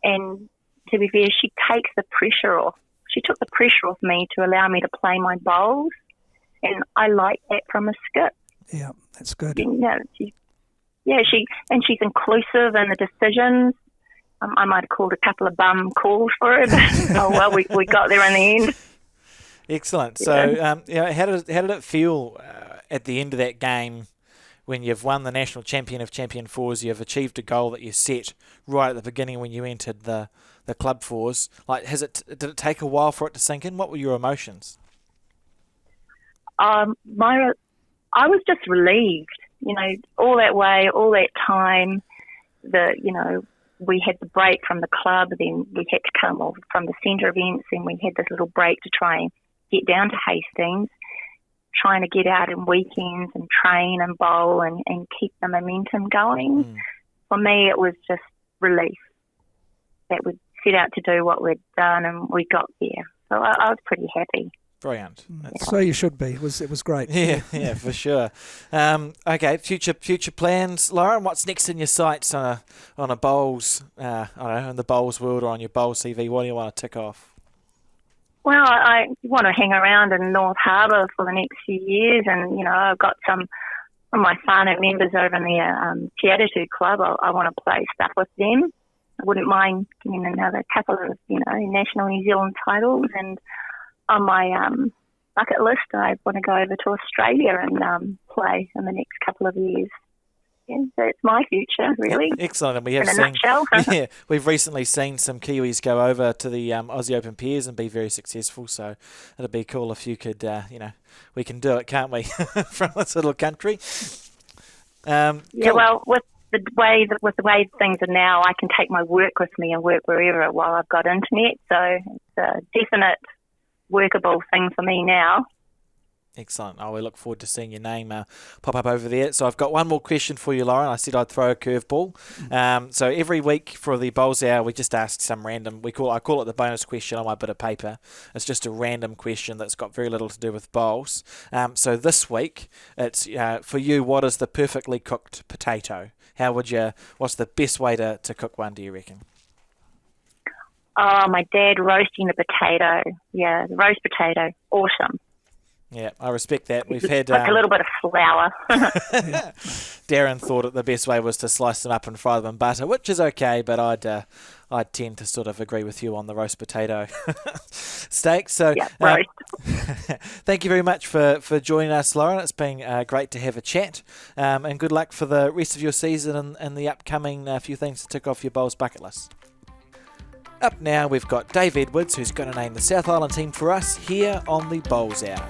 And to be fair, she takes the pressure off. She took the pressure off me to allow me to play my bowls. And I like that from a skip. Yeah, that's good. She's inclusive in the decisions. I might have called a couple of bum calls for it. Oh well, we got there in the end. Excellent. So, how did it feel at the end of that game when you've won the national champion of Champion Fours? You've achieved a goal that you set right at the beginning when you entered the Club Fours. Like, did it take a while for it to sink in? What were your emotions? I was just relieved, all that way, all that time. We had the break from the club, then we had to come off from the centre events, and we had this little break to try and get down to Hastings, trying to get out in weekends and train and bowl and keep the momentum going. For me, it was just relief that we'd set out to do what we'd done, and we got there. So I was pretty happy. Brilliant. So you should be. It was great. Yeah, for sure. Okay, future plans, Lauren. What's next in your sights on a bowls? I don't know, in the bowls world or on your bowls CV. What do you want to tick off? Well, I want to hang around in North Harbour for the next few years, and I've got some of my whānau members over in the Te Atatu Club. I want to play stuff with them. I wouldn't mind getting another couple of national New Zealand titles, and on my bucket list, I want to go over to Australia and play in the next couple of years. Yeah, so it's my future, really. Excellent. And we have we've recently seen some Kiwis go over to the Aussie Open Pairs and be very successful. So it'd be cool if you could, we can do it, can't we, from this little country? Cool. Well, with the way things are now, I can take my work with me and work wherever while I've got internet. So it's a definite workable thing for me now. Excellent. We look forward to seeing your name pop up over there. So I've got one more question for you, Lauren. I said I'd throw a curveball. So every week for the Bowls Hour, we just ask some random. I call it the bonus question on my bit of paper. It's just a random question that's got very little to do with bowls. So this week, it's for you. What is the perfectly cooked potato? What's the best way to cook one? Do you reckon? Oh, my dad roasting the potato. Yeah, the roast potato. Awesome. Yeah, I respect that. We've had like a little bit of flour. Darren thought that the best way was to slice them up and fry them in butter, which is okay, but I'd tend to sort of agree with you on the roast potato steak. So, roast. Thank you very much for joining us, Lauren. It's been great to have a chat, and good luck for the rest of your season and the upcoming few things to tick off your bowls bucket list. Up now, we've got Dave Edwards, who's going to name the South Island team for us here on the Bowls Hour.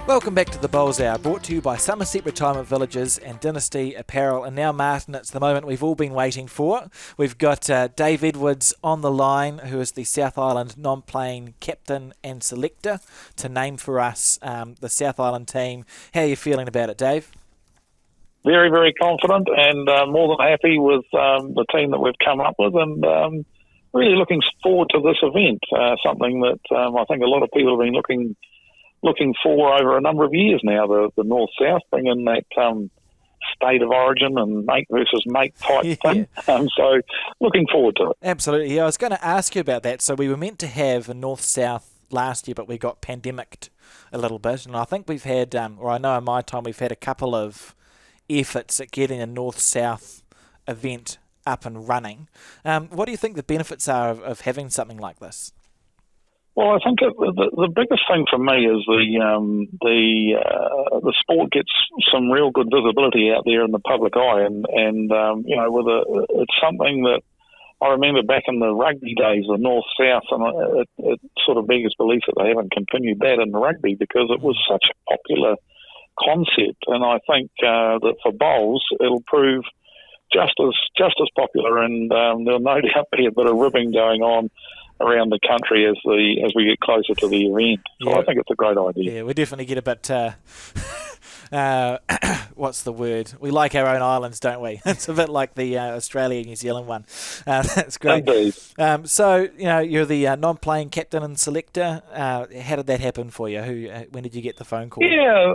Welcome back to the Bowls Hour, brought to you by Somerset Retirement Villages and Dynasty Apparel. And now, Martin, it's the moment we've all been waiting for. We've got Dave Edwards on the line, who is the South Island non-playing captain and selector, to name for us the South Island team. How are you feeling about it, Dave? Very, very confident and more than happy with the team that we've come up with, and really looking forward to this event, something that I think a lot of people have been looking for over a number of years now, the North-South, bringing that state of origin and mate versus mate type thing. So looking forward to it. Absolutely. Yeah, I was going to ask you about that. So we were meant to have a North-South last year, but we got pandemicked a little bit. And I think we've had, or I know in my time, we've had a couple of efforts at getting a North-South event up and running. What do you think the benefits are of having something like this? Well, I think the biggest thing for me is the sport gets some real good visibility out there in the public eye, and it's something that I remember back in the rugby days, the North-South, and it sort of beggars belief that they haven't continued that in the rugby because it was such a popular concept. And I think that for bowls, it'll prove just as popular, and there'll no doubt be a bit of ribbing going on around the country as we get closer to the event. So Yeah. I think it's a great idea. Yeah, we definitely get a bit. What's the word? We like our own islands, don't we? It's a bit like the Australia-New Zealand one. That's great. Indeed. So you're the non-playing captain and selector. How did that happen for you? When did you get the phone call? Yeah,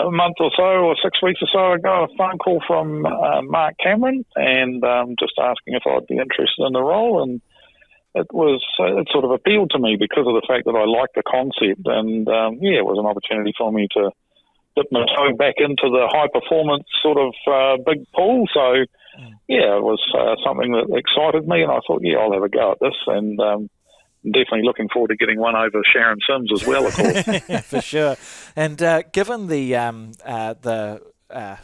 a month or so, or 6 weeks or so ago, a phone call from Mark Cameron, and just asking if I'd be interested in the role, and it sort of appealed to me because of the fact that I liked the concept, and it was an opportunity for me to dip my toe back into the high performance sort of big pool. So it was something that excited me, and I thought, I'll have a go at this, and definitely looking forward to getting one over Sharon Sims as well, of course. For sure. And given the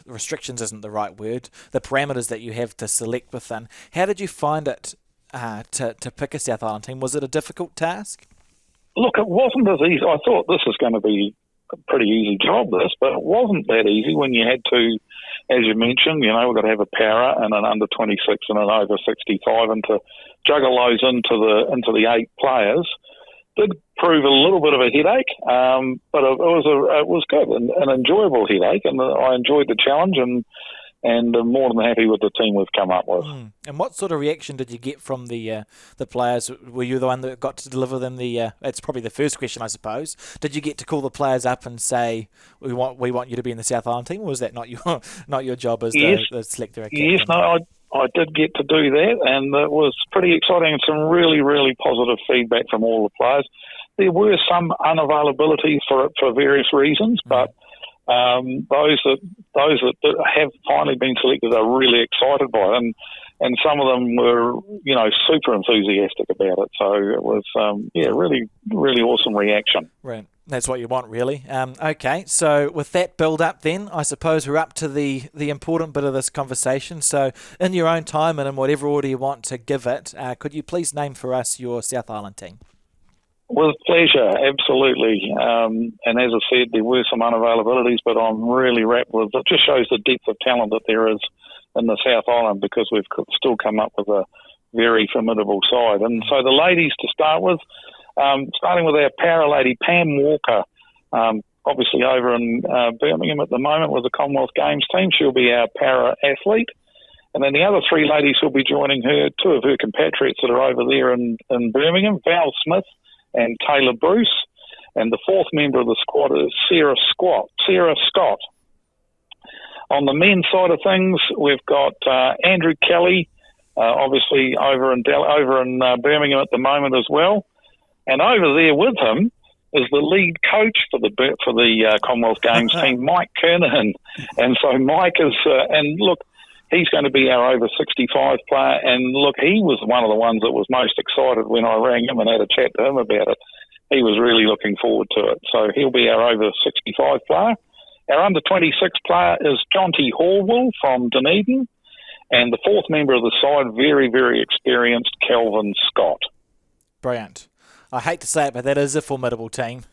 restrictions isn't the right word, the parameters that you have to select within, how did you find it to pick a South Island team? Was it a difficult task? Look, it wasn't as easy. I thought this was going to be a pretty easy job, but it wasn't that easy when you had to, as you mentioned, we've got to have a para and an under 26 and an over 65, and to juggle those into the 8 players did prove a little bit of a headache, but it was good, an enjoyable headache, and I enjoyed the challenge, and I'm more than happy with the team we've come up with. And what sort of reaction did you get from the players? Were you the one that got to deliver them it's probably the first question, I suppose. Did you get to call the players up and say, we want you to be in the South Island team, or was that not your job as the selector? Yes, no, I did get to do that, and it was pretty exciting, and some really, really positive feedback from all the players. There were some unavailabilities for various reasons, but those that have finally been selected are really excited by it, and some of them were, super enthusiastic about it. So it was, really, really awesome reaction. Right. That's what you want, really. Okay, so with that build-up then, I suppose we're up to the important bit of this conversation. So in your own time and in whatever order you want to give it, could you please name for us your South Island team? With pleasure, absolutely. And as I said, there were some unavailabilities, but I'm really wrapped with it. Just shows the depth of talent that there is in the South Island, because we've still come up with a very formidable side. And so the ladies to start with, starting with our para lady, Pam Walker, obviously over in Birmingham at the moment with the Commonwealth Games team. She'll be our para athlete. And then the other 3 ladies who'll be joining her, 2 of her compatriots that are over there in Birmingham, Val Smith and Taylor Bruce. And the 4th member of the squad is Sarah Scott. On the men's side of things, we've got Andrew Kelly, obviously over in Birmingham at the moment as well. And over there with him is the lead coach for the Commonwealth Games team, Mike Kernahan. And so Mike is, and look, he's going to be our over 65 player. And look, he was one of the ones that was most excited when I rang him and had a chat to him about it. He was really looking forward to it. So he'll be our over 65 player. Our under 26 player is Jonty Horwell from Dunedin. And the 4th member of the side, very, very experienced, Kelvin Scott. Brilliant. I hate to say it, but that is a formidable team.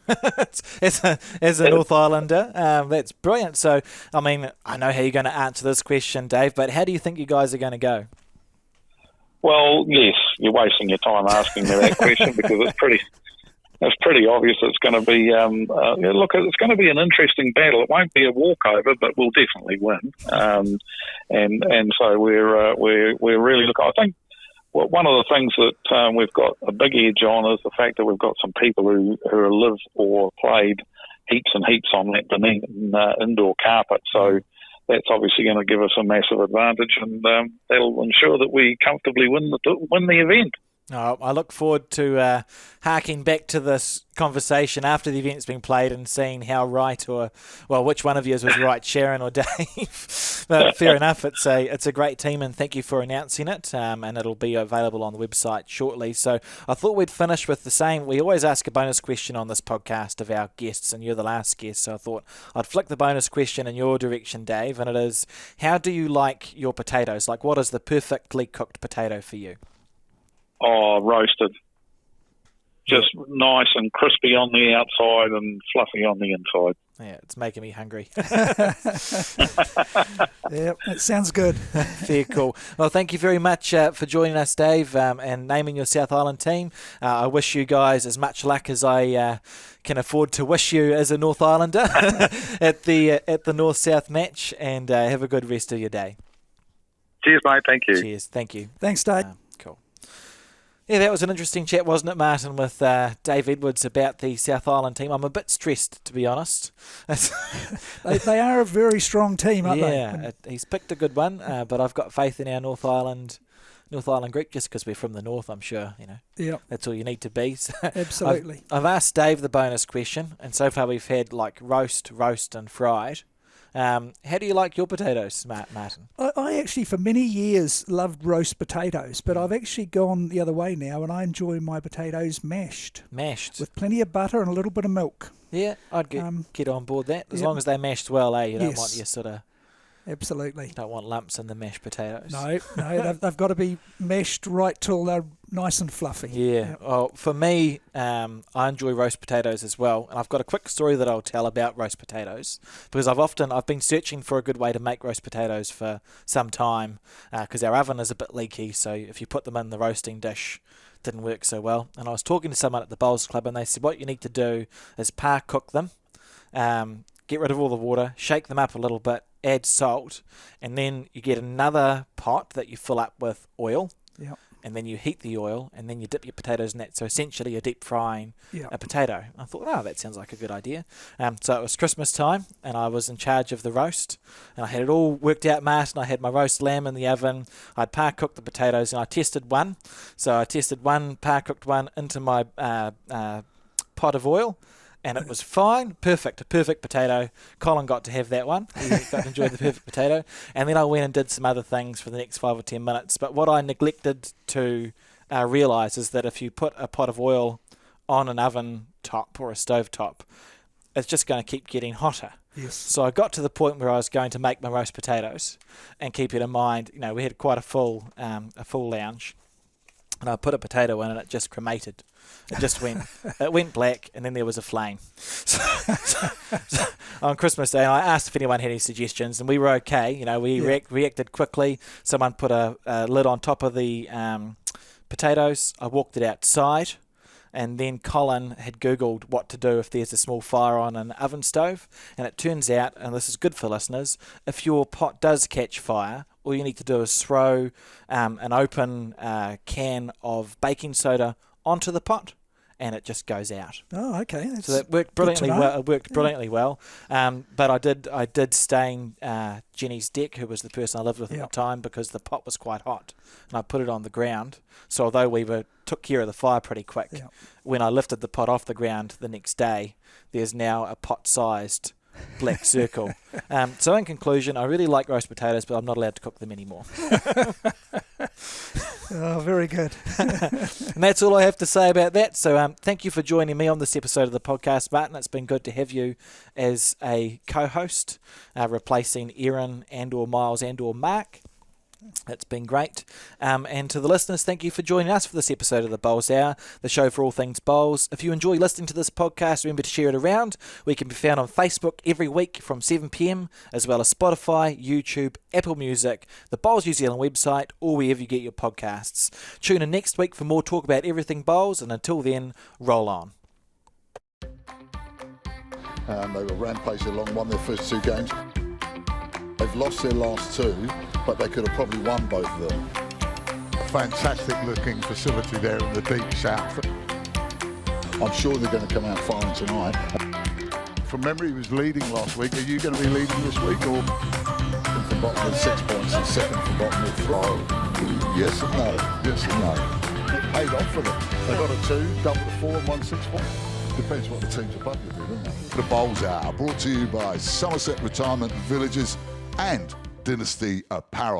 as a North Islander, that's brilliant. So, I mean, I know how you're going to answer this question, Dave, but how do you think you guys are going to go? Well, yes, you're wasting your time asking me that question because it's pretty obvious it's going to be. Look, it's going to be an interesting battle. It won't be a walkover, but we'll definitely win. And so we're really looking. I think. Well, one of the things that we've got a big edge on is the fact that we've got some people who live or played heaps and heaps on that Dunedin indoor carpet. So that's obviously going to give us a massive advantage, and that'll ensure that we comfortably win the event. I look forward to harking back to this conversation after the event's been played and seeing how right which one of you was right, Sharon or Dave. But fair enough, it's a great team, and thank you for announcing it, and it'll be available on the website shortly. So I thought we'd finish with the same. We always ask a bonus question on this podcast of our guests, and you're the last guest, so I thought I'd flick the bonus question in your direction, Dave, and it is, how do you like your potatoes? Like, what is the perfectly cooked potato for you? Oh, roasted. just nice and crispy on the outside and fluffy on the inside. Yeah, it's making me hungry. Yeah, it sounds good. Very cool. Well, thank you very much for joining us, Dave, and naming your South Island team. I wish you guys as much luck as I can afford to wish you as a North Islander at the North-South match, and have a good rest of your day. Cheers, mate. Thank you. Cheers. Thank you. Thanks, Dave. Cool. Yeah, that was an interesting chat, wasn't it, Martin, with Dave Edwards about the South Island team. I'm a bit stressed, to be honest. They are a very strong team, aren't they? Yeah, he's picked a good one, but I've got faith in our North Island group, just because we're from the north, I'm sure, Yeah, that's all you need to be. So absolutely. I've asked Dave the bonus question, and so far we've had like roast, and fried. How do you like your potatoes, Martin? I actually, for many years, loved roast potatoes, but I've actually gone the other way now, and I enjoy my potatoes mashed. Mashed? With plenty of butter and a little bit of milk. Yeah, I'd get on board that. As yep. long as they're mashed well, You don't Yes. want your sort of... Absolutely. Don't want lumps in the mashed potatoes. No, they've got to be mashed right till they're nice and fluffy. Yeah. Yep. Well, for me, I enjoy roast potatoes as well, and I've got a quick story that I'll tell about roast potatoes, because I've been searching for a good way to make roast potatoes for some time, because our oven is a bit leaky, so if you put them in the roasting dish, it didn't work so well. And I was talking to someone at the Bowls Club, and they said what you need to do is cook them, get rid of all the water, shake them up a little bit, add salt, and then you get another pot that you fill up with oil. Yep. And then you heat the oil, and then you dip your potatoes in that. So essentially you're deep frying a potato. I thought, that sounds like a good idea. So it was Christmas time, and I was in charge of the roast, and I had it all worked out, Martin. I had my roast lamb in the oven. I'd cooked the potatoes, and I tested one. So I tested one, cooked one into my pot of oil, and it was fine, perfect, a perfect potato. Colin got to have that one. He got to enjoy the perfect potato. And then I went and did some other things for the next 5 or 10 minutes. But what I neglected to realise is that if you put a pot of oil on an oven top or a stove top, it's just going to keep getting hotter. Yes. So I got to the point where I was going to make my roast potatoes, and keep it in mind, we had quite a full lounge, and I put a potato in, and it just cremated. It just went black, and then there was a flame. So on Christmas Day, I asked if anyone had any suggestions, and we were okay. We reacted quickly. Someone put a lid on top of the potatoes. I walked it outside, and then Colin had Googled what to do if there's a small fire on an oven stove. And it turns out, and this is good for listeners, if your pot does catch fire, all you need to do is throw an open can of baking soda onto the pot, and it just goes out. Oh, okay. So that worked brilliantly well. It worked brilliantly well. But I did stain Jenny's deck, who was the person I lived with at the time, because the pot was quite hot, and I put it on the ground. So although we took care of the fire pretty quick, when I lifted the pot off the ground the next day, there's now a pot-sized black circle. So in conclusion, I really like roast potatoes, but I'm not allowed to cook them anymore. Oh, very good. And that's all I have to say about that. So thank you for joining me on this episode of the podcast, Martin. It's been good to have you as a co-host, replacing Erin and/or Miles and/or Mark. It's been great. And to the listeners, thank you for joining us for this episode of the Bowls Hour, the show for all things bowls. If you enjoy listening to this podcast, remember to share it around. We can be found on Facebook every week from 7 p.m, as well as Spotify, YouTube, Apple Music, the Bowls New Zealand website, or wherever you get your podcasts. Tune in next week for more talk about everything bowls, and until then, roll on. They were rampaging along, won their first 2 games. They've lost their last 2, but they could have probably won both of them. Fantastic looking facility there in the deep south. I'm sure they're going to come out firing tonight. From memory, he was leading last week. Are you going to be leading this week, or? From bottom with 6 points and second from bottom with 3. Yes and no. Yes and no. It paid off for them. They got a 2, double the 4 and won 6 points. Depends what the teams above you do, doesn't it? The Bowls Hour, brought to you by Somerset Retirement Villages and Dynasty Apparel.